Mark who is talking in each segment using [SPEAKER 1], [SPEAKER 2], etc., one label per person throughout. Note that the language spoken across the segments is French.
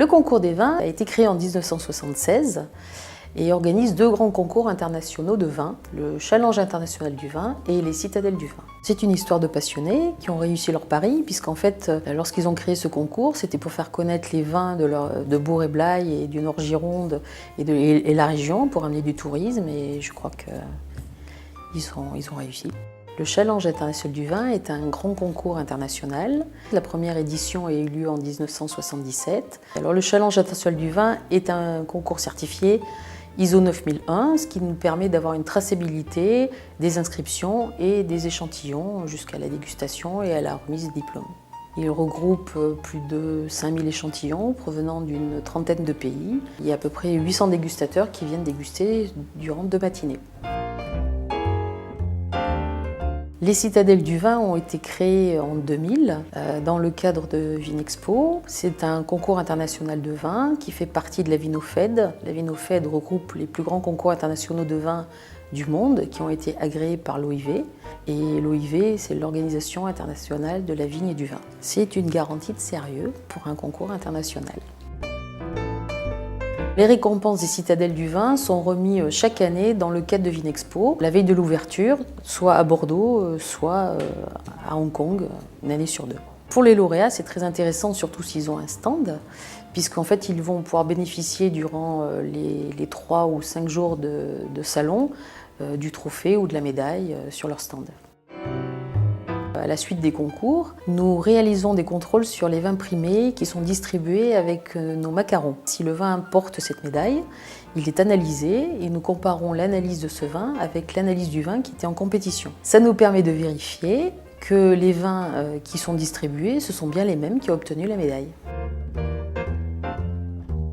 [SPEAKER 1] Le concours des vins a été créé en 1976 et organise deux grands concours internationaux de vin, le Challenge international du vin et les Citadelles du vin. C'est une histoire de passionnés qui ont réussi leur pari, puisqu'en fait, lorsqu'ils ont créé ce concours, c'était pour faire connaître les vins de Bourg-et-Blaye et du Nord-Gironde et la région, pour amener du tourisme, et je crois qu'ils ont réussi. Le Challenge international du vin est un grand concours international. La première édition a eu lieu en 1977. Alors, le Challenge international du vin est un concours certifié ISO 9001, ce qui nous permet d'avoir une traçabilité des inscriptions et des échantillons jusqu'à la dégustation et à la remise des diplômes. Il regroupe plus de 5000 échantillons provenant d'une trentaine de pays. Il y a à peu près 800 dégustateurs qui viennent déguster durant 2 matinées. Les Citadelles du vin ont été créées en 2000 dans le cadre de Vinexpo. C'est un concours international de vin qui fait partie de la Vinofed. La Vinofed regroupe les plus grands concours internationaux de vin du monde qui ont été agréés par l'OIV. Et l'OIV, c'est l'Organisation internationale de la vigne et du vin. C'est une garantie de sérieux pour un concours international. Les récompenses des Citadelles du vin sont remises chaque année dans le cadre de Vinexpo, la veille de l'ouverture, soit à Bordeaux, soit à Hong Kong, une année sur 2. Pour les lauréats, c'est très intéressant, surtout s'ils ont un stand, puisqu'en fait, ils vont pouvoir bénéficier durant les 3 ou 5 jours de salon du trophée ou de la médaille sur leur stand. À la suite des concours, nous réalisons des contrôles sur les vins primés qui sont distribués avec nos macarons. Si le vin porte cette médaille, il est analysé et nous comparons l'analyse de ce vin avec l'analyse du vin qui était en compétition. Ça nous permet de vérifier que les vins qui sont distribués, ce sont bien les mêmes qui ont obtenu la médaille.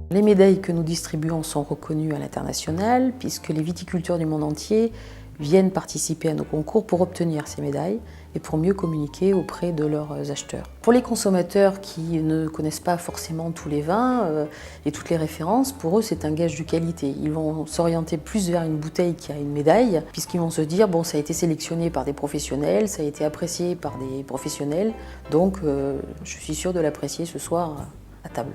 [SPEAKER 1] Les médailles que nous distribuons sont reconnues à l'international puisque les viticulteurs du monde entier viennent participer à nos concours pour obtenir ces médailles et pour mieux communiquer auprès de leurs acheteurs. Pour les consommateurs qui ne connaissent pas forcément tous les vins et toutes les références, pour eux c'est un gage de qualité. Ils vont s'orienter plus vers une bouteille qui a une médaille, puisqu'ils vont se dire bon, ça a été sélectionné par des professionnels, ça a été apprécié par des professionnels, donc je suis sûre de l'apprécier ce soir à table.